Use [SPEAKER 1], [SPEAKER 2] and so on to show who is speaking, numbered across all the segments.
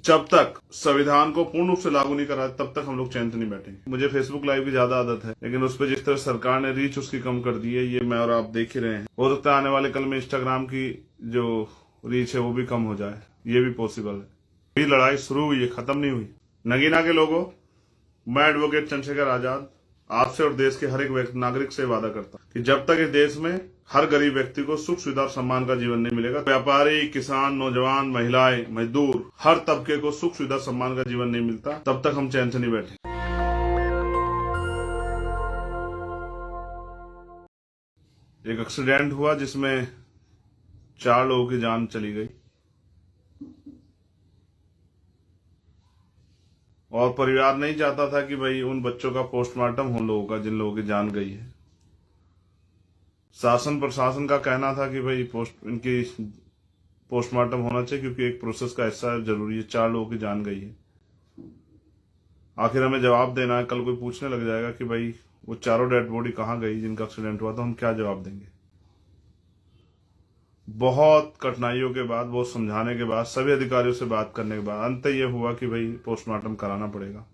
[SPEAKER 1] जब तक संविधान को पूर्ण रूप से लागू नहीं करा तब तक हम लोग चैन से नहीं बैठेंगे। मुझे फेसबुक लाइव की ज्यादा आदत है, लेकिन उस पर जिस तरह सरकार ने रीच उसकी कम कर दी है, ये मैं और आप देख ही रहे हैं। हो सकता है आने वाले कल में इंस्टाग्राम की जो रीच है वो भी कम हो जाए, ये भी पॉसिबल है। ये लड़ाई शुरू हुई है, खत्म नहीं हुई। नगीना के लोगों, मैं एडवोकेट चंद्रशेखर आजाद आपसे और देश के हर एक नागरिक से वादा करता हूं कि जब तक इस देश में हर गरीब व्यक्ति को सुख सुविधा और सम्मान का जीवन नहीं मिलेगा, व्यापारी, किसान, नौजवान, महिलाएं, मजदूर, हर तबके को सुख सुविधा सम्मान का जीवन नहीं मिलता, तब तक हम चैन से नहीं बैठे। एक एक्सीडेंट हुआ जिसमें 4 लोगों की जान चली गई और परिवार नहीं चाहता था कि भाई उन बच्चों का पोस्टमार्टम हो लोगों का जिन लोगों की जान गई है। शासन प्रशासन का कहना था कि भाई इनकी पोस्टमार्टम होना चाहिए क्योंकि एक प्रोसेस का हिस्सा जरूरी है। 4 लोगों की जान गई है, आखिर हमें जवाब देना है। कल कोई पूछने लग जाएगा कि भाई वो चारों डेड बॉडी कहाँ गई जिनका एक्सीडेंट हुआ, तो हम क्या जवाब देंगे। बहुत कठिनाइयों के बाद, बहुत समझाने के बाद, सभी अधिकारियों से बात करने के बाद अंत ये हुआ कि भाई पोस्टमार्टम कराना पड़ेगा।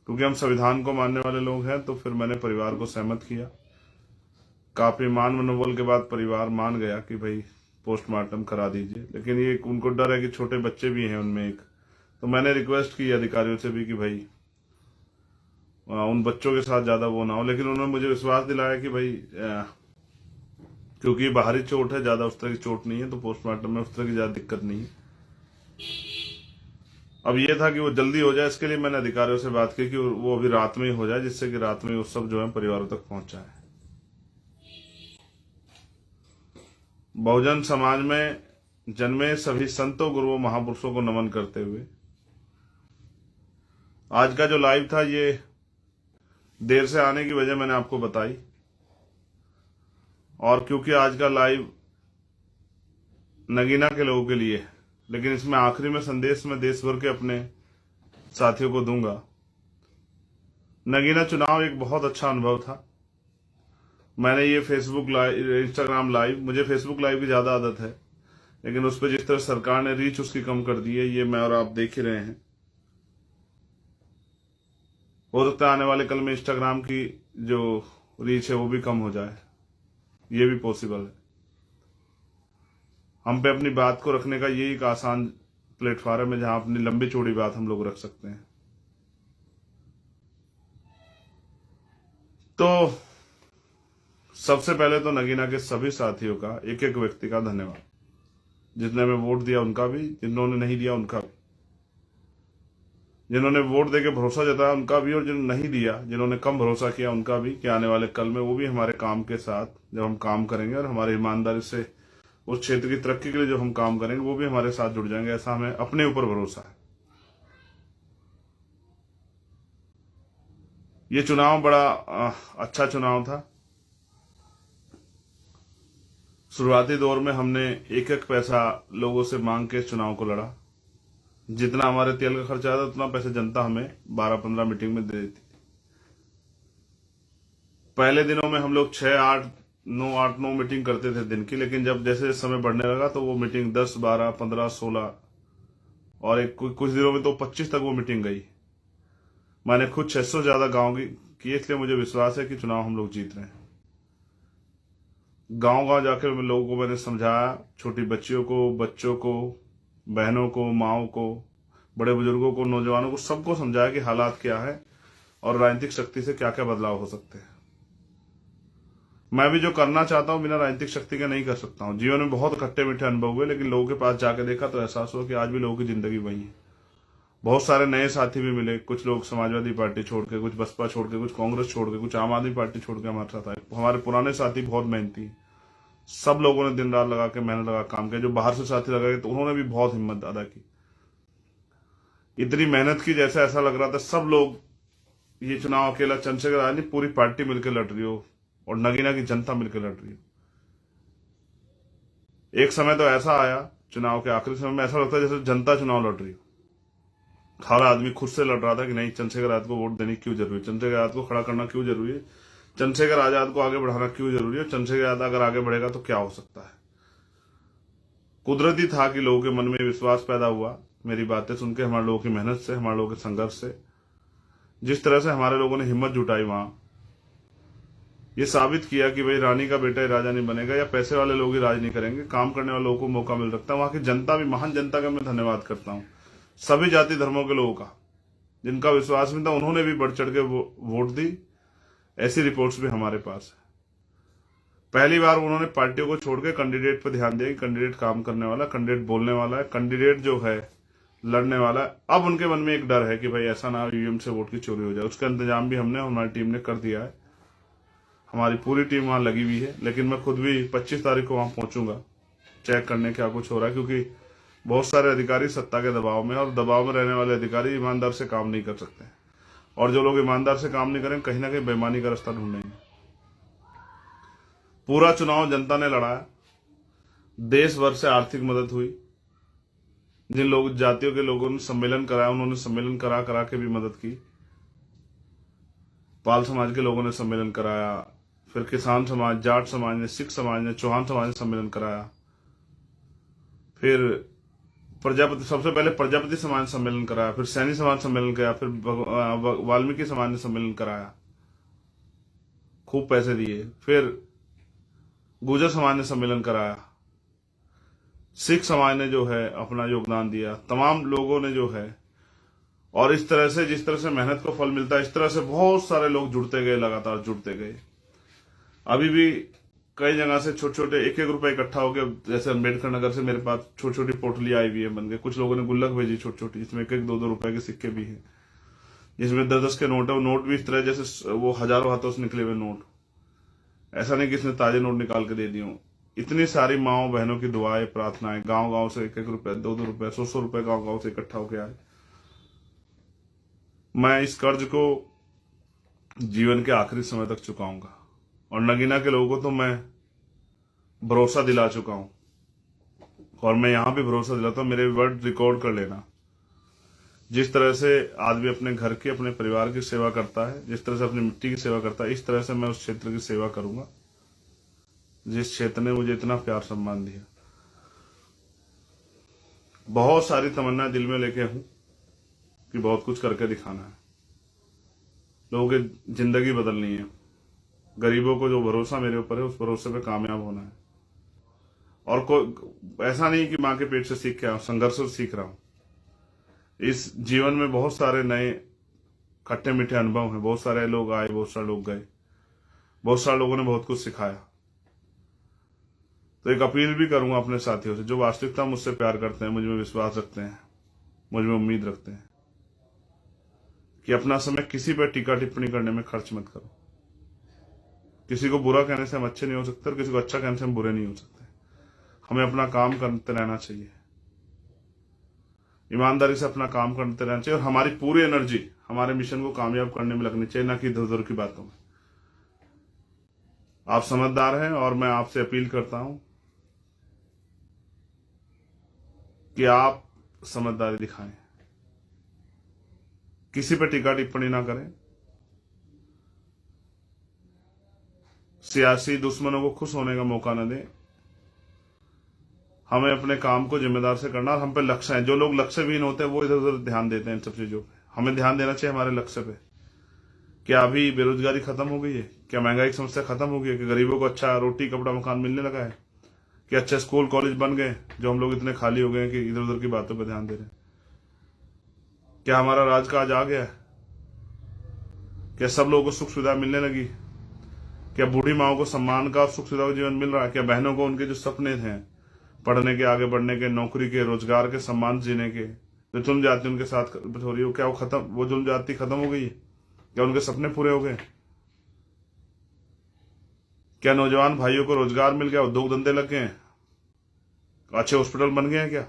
[SPEAKER 1] क्योंकि हम संविधान को मानने वाले लोग हैं, तो फिर मैंने परिवार को सहमत किया। काफी मान मनोबल के बाद परिवार मान गया कि भाई पोस्टमार्टम करा दीजिए। लेकिन ये उनको डर है कि छोटे बच्चे भी हैं उनमें एक, तो मैंने रिक्वेस्ट की अधिकारियों से भी कि भाई उन बच्चों के साथ ज्यादा वो ना हो। लेकिन उन्होंने मुझे विश्वास दिलाया कि भाई क्योंकि बाहरी चोट है, ज्यादा उस तरह की चोट नहीं है, तो पोस्टमार्टम में उस तरह की ज्यादा दिक्कत नहीं है। अब ये था कि वो जल्दी हो जाए, इसके लिए मैंने अधिकारियों से बात की कि वो अभी रात में ही हो जाए, जिससे कि रात में वो सब जो है परिवारों तक पहुंच जाए। बहुजन समाज में जन्मे सभी संतों, गुरुओं, महापुरुषों को नमन करते हुए आज का जो लाइव था, ये देर से आने की वजह मैंने आपको बताई। और क्योंकि आज का लाइव नगीना के लोगों के लिए, लेकिन इसमें आखिरी में संदेश में देश भर के अपने साथियों को दूंगा। नगीना चुनाव एक बहुत अच्छा अनुभव था। मैंने ये फेसबुक लाइव, इंस्टाग्राम लाइव, मुझे फेसबुक लाइव की ज्यादा आदत है, लेकिन उस पर जिस तरह सरकार ने रीच उसकी कम कर दी है, ये मैं और आप देख ही रहे हैं। हो सकता है आने वाले कल में इंस्टाग्राम की जो रीच है वो भी कम हो जाए, ये भी पॉसिबल है। हम पे अपनी बात को रखने का यही एक आसान प्लेटफॉर्म है जहां अपनी लंबी चौड़ी बात हम लोग रख सकते हैं। तो सबसे पहले तो नगीना के सभी साथियों का, एक एक व्यक्ति का धन्यवाद। जिसने हमें वोट दिया उनका भी, जिन्होंने नहीं दिया उनका भी, जिन्होंने वोट देके भरोसा जताया उनका भी, और जिन्होंने नहीं दिया, जिन्होंने कम भरोसा किया उनका भी, कि आने वाले कल में वो भी हमारे काम के साथ जब हम काम करेंगे और हमारी ईमानदारी से उस क्षेत्र की तरक्की के लिए जो हम काम करेंगे वो भी हमारे साथ जुड़ जाएंगे। ऐसा हमें अपने ऊपर भरोसा है। ये चुनाव बड़ा अच्छा चुनाव था। शुरुआती दौर में हमने एक एक पैसा लोगों से मांग के चुनाव को लड़ा। जितना हमारे तेल का खर्चा आता उतना पैसे जनता हमें 12-15 मीटिंग में दे देती थी। पहले दिनों में हम लोग 8-9 मीटिंग करते थे दिन की, लेकिन जब जैसे समय बढ़ने लगा तो वो मीटिंग 10, 12, 15, 16 और कुछ दिनों में तो 25 तक वो मीटिंग गई। मैंने खुद 600 ज्यादा गांव की, इसलिए मुझे विश्वास है कि चुनाव हम लोग जीत रहे हैं। गांव गांव जाकर लोगों को मैंने समझाया, छोटी बच्चियों को, बच्चों को, बहनों को, माओ को, बड़े बुजुर्गों को, नौजवानों को, सबको समझाया कि हालात क्या है और राजनीतिक शक्ति से क्या क्या बदलाव हो सकते हैं। मैं भी जो करना चाहता हूं बिना राजनीतिक शक्ति के नहीं कर सकता हूं। जीवन में बहुत खट्टे मीठे अनुभव हुए, लेकिन लोगों के पास जाके देखा तो एहसास हुआ कि आज भी लोगों की जिंदगी वही है। बहुत सारे नए साथी भी मिले, कुछ लोग समाजवादी पार्टी छोड़ के, कुछ बसपा छोड़ के, कुछ कांग्रेस छोड़ के, कुछ आम आदमी पार्टी छोड़ के हमारे साथ आए। हमारे पुराने साथी बहुत मेहनती, सब लोगों ने दिन रात लगा के, मेहनत लगा काम किया। जो बाहर से साथी लगा तो उन्होंने भी बहुत हिम्मत अदा की, इतनी मेहनत की जैसे ऐसा लग रहा था सब लोग, ये चुनाव अकेला चंद्रशेखर आजाद नहीं, पूरी पार्टी मिलकर लड़ रही हो और नगीना की जनता मिलकर लड़ रही हो। एक समय तो ऐसा आया चुनाव के आखिरी समय में, ऐसा लगता है जैसे जनता चुनाव लड़ रही हो। हर आदमी खुद से लड़ रहा था कि नहीं, चंद्रशेखर आजाद को वोट देनी क्यों जरूरी है, चंद्रशेखर आजाद को खड़ा करना क्यों जरूरी है, चंद्रशेखर आजाद को आगे बढ़ाना क्यों जरूरी है, चंद्रशेखर आजाद अगर आगे बढ़ेगा तो क्या हो सकता है। कुदरती था कि लोगों के मन में विश्वास पैदा हुआ मेरी बातें सुन के, हमारे लोगों की मेहनत से, हमारे लोगों के संघर्ष से, जिस तरह से हमारे लोगों ने हिम्मत जुटाई वहां, ये साबित किया कि भाई रानी का बेटा ही राजा नहीं बनेगा या पैसे वाले लोग ही राज नहीं करेंगे, काम करने वाले लोगों को मौका मिल सकता है। वहां की जनता भी, महान जनता का मैं धन्यवाद करता हूँ, सभी जाति धर्मों के लोगों का, जिनका विश्वास में था, उन्होंने भी बढ़ चढ़ के वोट दी। ऐसी रिपोर्ट्स भी हमारे पास है। पहली बार उन्होंने पार्टियों को छोड़ के कैंडिडेट पर ध्यान दिया कि कैंडिडेट काम करने वाला, कैंडिडेट बोलने वाला है, कैंडिडेट जो है लड़ने वाला है। अब उनके मन में एक डर है कि भाई ऐसा ना ईवीएम से वोट की चोरी हो जाए। उसका इंतजाम भी हमने, हमारी टीम ने कर दिया है। हमारी पूरी टीम वहां लगी हुई है, लेकिन मैं खुद भी 25 तारीख को वहां पहुंचूंगा चेक करने क्या कुछ हो रहा है, क्योंकि बहुत सारे अधिकारी सत्ता के दबाव में, और दबाव में रहने वाले अधिकारी ईमानदार से काम नहीं कर सकते, और जो लोग ईमानदार से काम नहीं करें कहीं ना कहीं बेईमानी का रास्ता ढूंढेंगे। पूरा चुनाव जनता ने लड़ाया, देश भर से आर्थिक मदद हुई। जिन लोग जातियों के लोगों ने सम्मेलन कराया, उन्होंने सम्मेलन करा करा के भी मदद की। पाल समाज के लोगों ने सम्मेलन कराया, फिर किसान समाज, जाट समाज ने, सिख समाज ने, चौहान समाज ने सम्मेलन कराया, फिर प्रजापति, सबसे पहले प्रजापति समाज ने सम्मेलन कराया, फिर सैनी समाज सम्मेलन कराया, फिर वाल्मीकि समाज ने सम्मेलन कराया, खूब पैसे दिए। फिर गुर्जर समाज ने सम्मेलन कराया, सिख समाज ने जो है अपना योगदान दिया, तमाम लोगों ने जो है, और इस तरह से, जिस तरह से मेहनत को फल मिलता है, इस तरह से बहुत सारे लोग जुड़ते गए, लगातार जुड़ते गए। अभी भी कई जगह से छोटे छोटे 1-1 रुपए इकट्ठा हो गया। जैसे अम्बेडकर नगर से मेरे पास छोटी छोटी पोटली आई हुई है बन गए। कुछ लोगों ने गुल्लक भेजी छोटी छोटी, जिसमें 1-1, 2-2 रुपए के सिक्के भी हैं, जिसमें 10-10 के नोट है। वो नोट भी इस तरह जैसे वो हजारों हाथों से निकले हुए नोट, ऐसा नहीं कि इसने ताजे नोट निकाल के दे दिए हों। इतनी सारी माओ बहनों की दुआएं, प्रार्थनाएं, गांव गांव से 1-1 रुपए, 2-2 रुपए, 100-100 रुपए गांव गांव से इकट्ठा होकर आए। मैं इस कर्ज को जीवन के आखिरी समय तक चुकाऊंगा, और नगीना के लोगों को तो मैं भरोसा दिला चुका हूं, और मैं यहां भी भरोसा दिलाता हूं। मेरे वर्ड रिकॉर्ड कर लेना। जिस तरह से आदमी अपने घर की, अपने परिवार की सेवा करता है, जिस तरह से अपनी मिट्टी की सेवा करता है, इस तरह से मैं उस क्षेत्र की सेवा करूंगा जिस क्षेत्र ने मुझे इतना प्यार सम्मान दिया। बहुत सारी तमन्ना दिल में लेके हूं कि बहुत कुछ करके दिखाना है, लोगों की जिंदगी बदलनी है। गरीबों को जो भरोसा मेरे ऊपर है, उस भरोसे पे कामयाब होना है। और कोई ऐसा नहीं कि मां के पेट से सीख के आया, संघर्ष से सीख रहा हूं। इस जीवन में बहुत सारे नए खट्टे मीठे अनुभव हैं। बहुत सारे लोग आए, बहुत सारे लोग गए, बहुत सारे लोगों ने बहुत कुछ सिखाया। तो एक अपील भी करूंगा अपने साथियों से, जो वास्तविकता मुझसे प्यार करते हैं, मुझ में विश्वास रखते हैं, मुझ में उम्मीद रखते हैं, कि अपना समय किसी पर टीका टिप्पणी करने में खर्च मत करो। किसी को बुरा कहने से हम अच्छे नहीं हो सकते, और किसी को अच्छा कहने से हम बुरे नहीं हो सकते। हमें अपना काम करते रहना चाहिए, ईमानदारी से अपना काम करते रहना चाहिए, और हमारी पूरी एनर्जी हमारे मिशन को कामयाब करने में लगनी चाहिए, ना कि इधर उधर की बातों में। आप समझदार हैं, और मैं आपसे अपील करता हूं कि आप समझदारी दिखाएं, किसी पर टीका टिप्पणी ना करें, सियासी दुश्मनों को खुश होने का मौका न दें। हमें अपने काम को जिम्मेदार से करना, और हम पे लक्ष्य है। जो लोग लक्ष्य विहीन होते हैं वो इधर उधर ध्यान देते हैं इन सब चीजों पे। हमें ध्यान देना चाहिए हमारे लक्ष्य पे। क्या अभी बेरोजगारी खत्म हो गई है? क्या महंगाई की समस्या खत्म हो गई है? कि गरीबों को अच्छा रोटी कपड़ा मकान मिलने लगा है? कि अच्छे स्कूल कॉलेज बन गए, जो हम लोग इतने खाली हो गए हैं कि इधर उधर की बातों पर ध्यान दे रहे हैं? क्या हमारा राजकाज आ गया है? क्या सब लोगों को सुख सुविधा मिलने लगी? क्या बूढ़ी माओं को सम्मान का और सुख सुविधा का जीवन मिल रहा है? क्या बहनों को उनके जो सपने थे, पढ़ने के, आगे बढ़ने के, नौकरी के, रोजगार के, सम्मान जीने के, जो जुल्म जाति उनके साथ हो रही हो, क्या वो खत्म, वो जुल्म जाति खत्म हो गई है? क्या उनके सपने पूरे हो गए? क्या नौजवान भाइयों को रोजगार मिल गया, उद्योग धंधे लग गए हैं, अच्छे हॉस्पिटल बन गए हैं?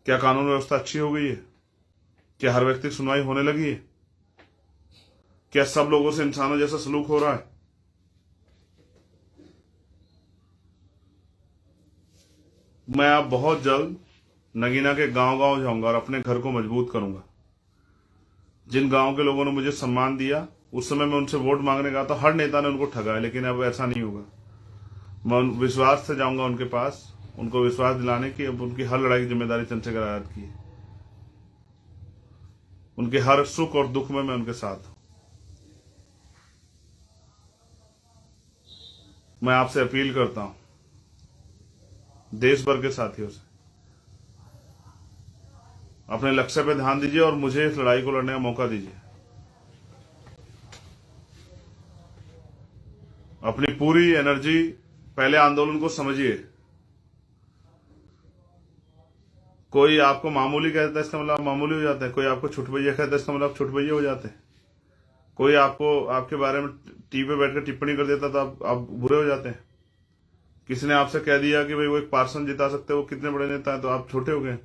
[SPEAKER 1] क्या कानून व्यवस्था अच्छी हो गई है? क्या हर व्यक्ति की सुनवाई होने लगी है? क्या सब लोगों से इंसानों जैसा सलूक हो रहा है? मैं अब बहुत जल्द नगीना के गांव गांव जाऊंगा और अपने घर को मजबूत करूंगा। जिन गांव के लोगों ने मुझे सम्मान दिया, उस समय मैं उनसे वोट मांगने गया तो हर नेता ने उनको ठगा है, लेकिन अब ऐसा नहीं होगा। मैं विश्वास से जाऊंगा उनके पास, उनको विश्वास दिलाने की अब उनकी हर लड़ाई की जिम्मेदारी चंद्रशेखर आजाद की है। उनके हर सुख और दुख में मैं उनके साथ हूं। मैं आपसे अपील करता हूं, देश भर के साथियों से, अपने लक्ष्य पे ध्यान दीजिए और मुझे इस लड़ाई को लड़ने का मौका दीजिए। अपनी पूरी एनर्जी पहले आंदोलन को समझिए। कोई आपको मामूली कहता है, इसका मतलब आप मामूली हो जाते हैं। कोई आपको छुटभैया कहता है, इसका मतलब आप छुटभैया हो जाते हैं। कोई आपको आपके बारे में टीवी पे बैठकर टिप्पणी कर देता तो आप बुरे हो जाते हैं। किसी ने आपसे कह दिया कि भाई वो एक पार्सन जिता सकते हैं, वो कितने बड़े नेता है, तो आप छोटे हो गए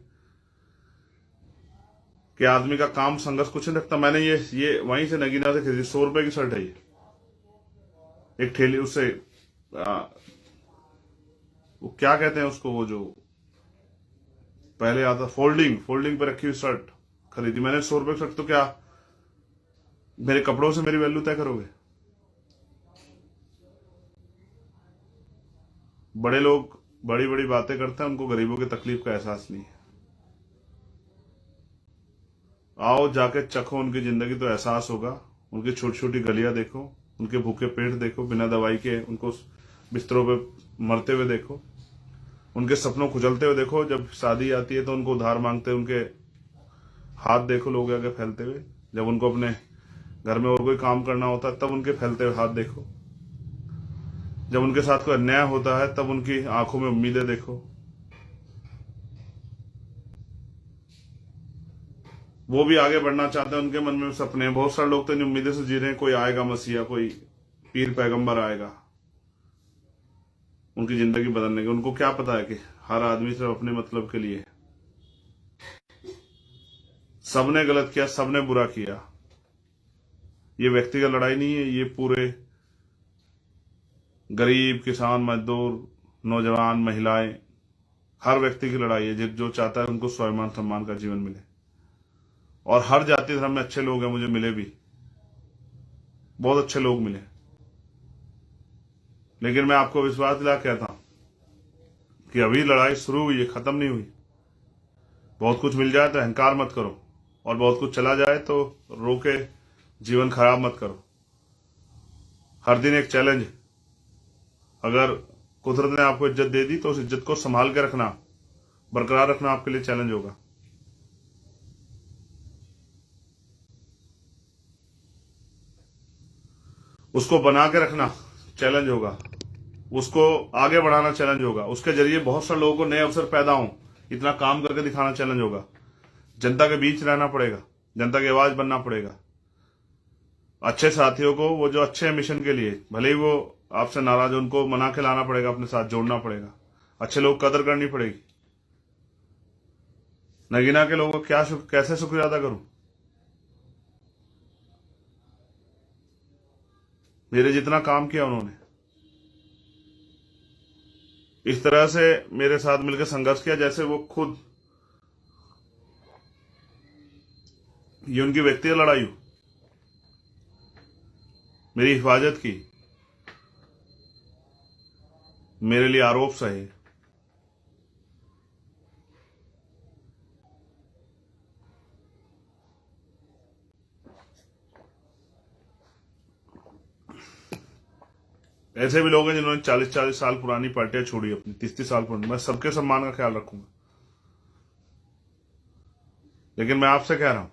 [SPEAKER 1] कि आदमी का काम संघर्ष कुछ नहीं रखता। मैंने ये वहीं से नगीना से खरीदी, 100 रुपए की शर्ट है ये, एक ठेली उससे वो क्या कहते हैं उसको, वो जो पहले आता फोल्डिंग पे रखी हुई शर्ट खरीदी मैंने। 100 रुपए की शर्ट, तो क्या मेरे कपड़ों से मेरी वैल्यू तय करोगे? बड़े लोग बड़ी बड़ी बातें करते हैं, उनको गरीबों की तकलीफ का एहसास नहीं है। आओ जाके चखो उनकी जिंदगी, तो एहसास होगा। उनकी छोटी छोटी गलियां देखो, उनके भूखे पेट देखो, बिना दवाई के उनको बिस्तरों पे मरते हुए देखो, उनके सपनों कुचलते हुए देखो। जब शादी आती है तो उनको उधार मांगते, उनके हाथ देखो लोग आगे फैलते हुए। जब उनको अपने घर में और कोई काम करना होता है तब उनके फैलते हुए हाथ देखो। जब उनके साथ कोई अन्याय होता है तब उनकी आंखों में उम्मीदें देखो। वो भी आगे बढ़ना चाहते हैं, उनके मन में सपने हैं। बहुत सारे लोग तो इन उम्मीदें से जी रहे हैं, कोई आएगा मसीहा, कोई पीर पैगंबर आएगा उनकी जिंदगी बदलने की। उनको क्या पता है कि हर आदमी सिर्फ अपने मतलब के लिए। सबने गलत किया, सबने बुरा किया। ये व्यक्तिगत लड़ाई नहीं है, ये पूरे गरीब, किसान, मजदूर, नौजवान, महिलाएं, हर व्यक्ति की लड़ाई है जो चाहता है उनको स्वाभिमान सम्मान का जीवन मिले। और हर जाति धर्म में अच्छे लोग हैं, मुझे मिले भी, बहुत अच्छे लोग मिले। लेकिन मैं आपको विश्वास दिला कहता हूं कि अभी लड़ाई शुरू हुई है, खत्म नहीं हुई। बहुत कुछ मिल जाए तो अहंकार मत करो, और बहुत कुछ चला जाए तो रो के जीवन खराब मत करो। हर दिन एक चैलेंज। अगर कुदरत ने आपको इज्जत दे दी तो उस इज्जत को संभाल के रखना, बरकरार रखना आपके लिए चैलेंज होगा। उसको बना के रखना चैलेंज होगा, उसको आगे बढ़ाना चैलेंज होगा, उसके जरिए बहुत सारे लोगों को नए अवसर पैदा हों, इतना काम करके दिखाना चैलेंज होगा। जनता के बीच रहना पड़ेगा, जनता की आवाज बनना पड़ेगा। अच्छे साथियों को, वो जो अच्छे मिशन के लिए, भले ही वो आपसे नाराज हो, उनको मना के लाना पड़ेगा, अपने साथ जोड़ना पड़ेगा। अच्छे लोग कदर करनी पड़ेगी। नगीना के लोगों को कैसे शुक्रिया अदा करूं? मेरे जितना काम किया उन्होंने, इस तरह से मेरे साथ मिलकर संघर्ष किया जैसे वो खुद, ये उनकी व्यक्तिगत लड़ाई हो, मेरी हिफाजत की, मेरे लिए आरोप सहे। ऐसे भी लोग हैं जिन्होंने 40-40 साल पुरानी पार्टियां छोड़ी, अपनी 30-30 साल पुरानी। मैं सबके सम्मान का ख्याल रखूंगा। लेकिन मैं आपसे कह रहा हूं,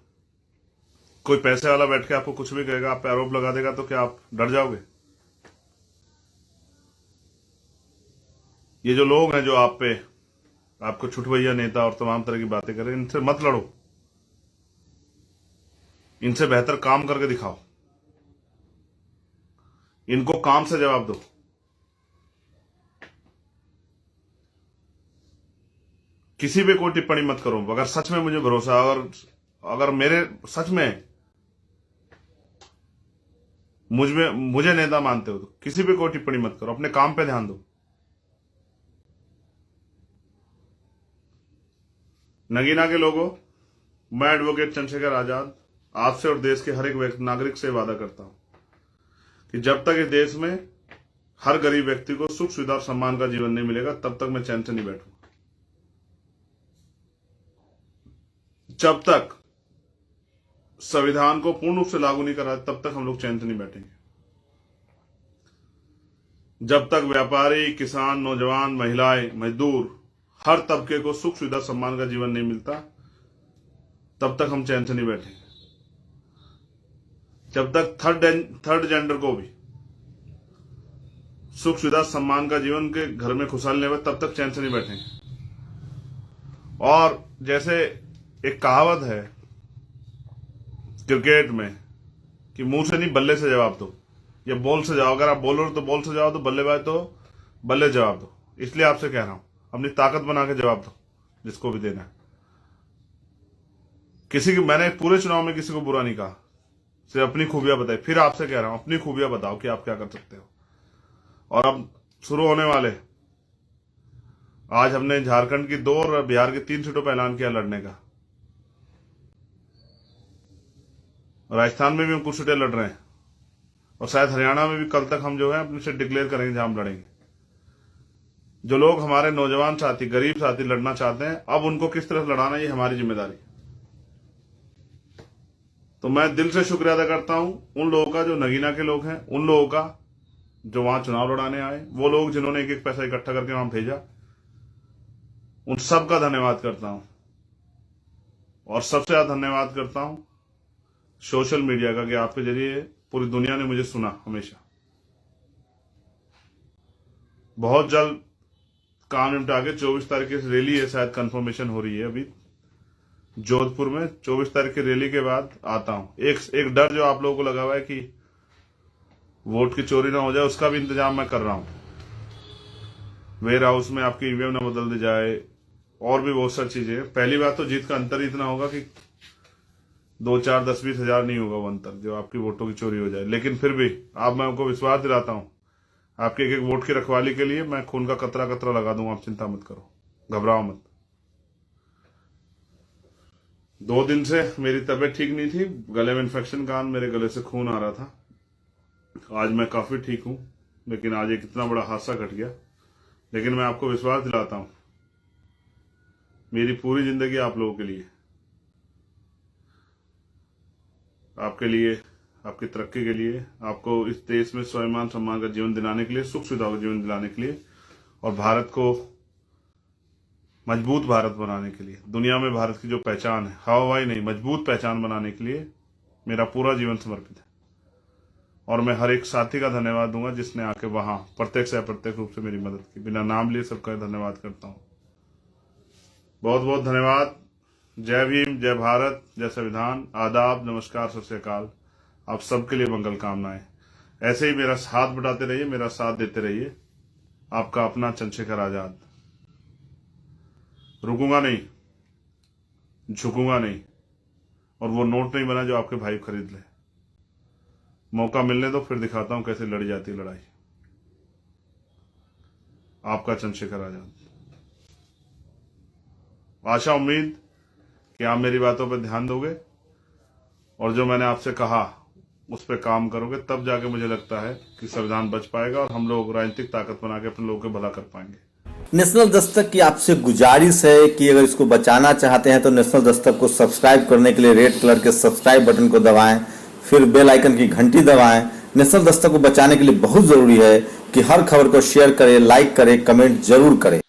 [SPEAKER 1] कोई पैसे वाला बैठ के आपको कुछ भी कहेगा, आप पे आरोप लगा देगा, तो क्या आप डर जाओगे? ये जो लोग हैं जो आपको छुटभैया नेता और तमाम तरह की बातें करें, इनसे मत लड़ो, इनसे बेहतर काम करके दिखाओ, इनको काम से जवाब दो। किसी पे कोई टिप्पणी मत करो। अगर सच में मुझे भरोसा, अगर मेरे सच में मुझे नेता मानते हो तो किसी पे कोई टिप्पणी मत करो, अपने काम पे ध्यान दो। नगीना के लोगों, मैं एडवोकेट चंद्रशेखर आजाद आपसे और देश के हर एक नागरिक से वादा करता हूं कि जब तक इस देश में हर गरीब व्यक्ति को सुख सुविधा और सम्मान का जीवन नहीं मिलेगा, तब तक मैं चैन से नहीं बैठूंगा। जब तक संविधान को पूर्ण रूप से लागू नहीं करा तब तक हम लोग चैन से नहीं बैठेंगे। जब तक व्यापारी, किसान, नौजवान, महिलाएं, मजदूर, हर तबके को सुख सुविधा सम्मान का जीवन नहीं मिलता, तब तक हम चैन से नहीं बैठेंगे। जब तक थर्ड जेंडर को भी सुख सुविधा सम्मान का जीवन के घर में खुशहाल नहीं, तब तक चैन से नहीं बैठेंगे। और जैसे एक कहावत है क्रिकेट में कि मुंह से नहीं बल्ले से जवाब दो, या बॉल से जाओ। अगर आप बॉलर तो बॉल से जवाब दो, बल्लेबाज तो बल्ले जवाब दो। इसलिए आपसे कह रहा हूं, अपनी ताकत बना के जवाब दो जिसको भी देना है। मैंने पूरे चुनाव में किसी को बुरा नहीं कहा, सिर्फ अपनी खूबियां बताई। फिर आपसे कह रहा हूं, अपनी खूबियां बताओ कि आप क्या कर सकते हो। और अब शुरू होने वाले, आज हमने झारखंड की 2 और बिहार की 3 सीटों पर ऐलान किया लड़ने का। राजस्थान में भी हम कुछ सीटें लड़ रहे हैं, और शायद हरियाणा में भी कल तक हम जो है अपनी सीट डिक्लेयर करेंगे जहां हम लड़ेंगे। जो लोग हमारे नौजवान साथी, गरीब साथी लड़ना चाहते हैं, अब उनको किस तरह लड़ाना, ये हमारी जिम्मेदारी। तो मैं दिल से शुक्रिया अदा करता हूं उन लोगों का जो नगीना के लोग हैं, उन लोगों का जो वहां चुनाव लड़ाने आए, वो लोग जिन्होंने एक एक पैसा इकट्ठा करके वहां भेजा, उन सब का धन्यवाद करता हूं। और सबसे ज्यादा धन्यवाद करता हूं सोशल मीडिया का, कि आपके जरिए पूरी दुनिया ने मुझे सुना हमेशा। बहुत जल्द काम निपटा के 24 तारीख की रैली है, शायद कंफर्मेशन हो रही है अभी जोधपुर में। 24 तारीख की रैली के बाद आता हूं। एक डर जो आप लोगों को लगा हुआ है कि वोट की चोरी ना हो जाए, उसका भी इंतजाम मैं कर रहा हूं। वेयर हाउस में आपकी ईवीएम ना बदल दी जाए, और भी बहुत सारी चीजें। पहली बात तो जीत का अंतर इतना होगा कि 2, 4, 10, 20 हजार नहीं होगा वो अंतर जो आपकी वोटों की चोरी हो जाए। लेकिन फिर भी मैं आपको विश्वास दिलाता हूं, आपके एक एक वोट की रखवाली के लिए मैं खून का कतरा कतरा लगा दूंगा। आप चिंता मत करो, घबराओ मत। 2 दिन से मेरी तबीयत ठीक नहीं थी, गले में इन्फेक्शन का, मेरे गले से खून आ रहा था। आज मैं काफी ठीक हूं, लेकिन आज एक इतना बड़ा हादसा घट गया। लेकिन मैं आपको विश्वास दिलाता हूं, मेरी पूरी जिंदगी आप लोगों के लिए, आपके लिए, आपकी तरक्की के लिए, आपको इस देश में स्वाभिमान सम्मान का जीवन दिलाने के लिए, सुख सुविधाओं का जीवन दिलाने के लिए, और भारत को मजबूत भारत बनाने के लिए, दुनिया में भारत की जो पहचान है, हवाई नहीं मजबूत पहचान बनाने के लिए मेरा पूरा जीवन समर्पित है। और मैं हर एक साथी का धन्यवाद दूंगा जिसने आके वहां प्रत्यक्ष या अप्रत्यक्ष रूप से मेरी मदद की। बिना नाम लिए सबका धन्यवाद करता हूं। बहुत बहुत धन्यवाद। जय भीम, जय भारत, जय संविधान, आदाब, नमस्कार, सत श्री अकाल। आप सबके लिए मंगल कामनाएं। ऐसे ही मेरा साथ बढ़ाते रहिए, मेरा साथ देते रहिए। आपका अपना चंद्रशेखर आजाद। रुकूंगा नहीं, झुकूंगा नहीं, और वो नोट नहीं बना जो आपके भाई खरीद ले। मौका मिलने दो, फिर दिखाता हूं कैसे लड़ी जाती है लड़ाई। आपका चंद्रशेखर आजाद। आशा उम्मीद कि आप मेरी बातों पर ध्यान दोगे, और जो मैंने आपसे कहा उस पर काम करोगे, तब जाके मुझे लगता है कि संविधान बच पाएगा और हम लोग राजनीतिक ताकत बना के अपने लोगों को भला कर पाएंगे।
[SPEAKER 2] नेशनल दस्तक की आपसे गुजारिश है कि अगर इसको बचाना चाहते हैं तो नेशनल दस्तक को सब्सक्राइब करने के लिए रेड कलर के सब्सक्राइब बटन को दबाएं, फिर बेल आइकन की घंटी दबाएं। नेशनल दस्तक को बचाने के लिए बहुत जरूरी है कि हर खबर को शेयर करें, लाइक करें, कमेंट जरूर करें।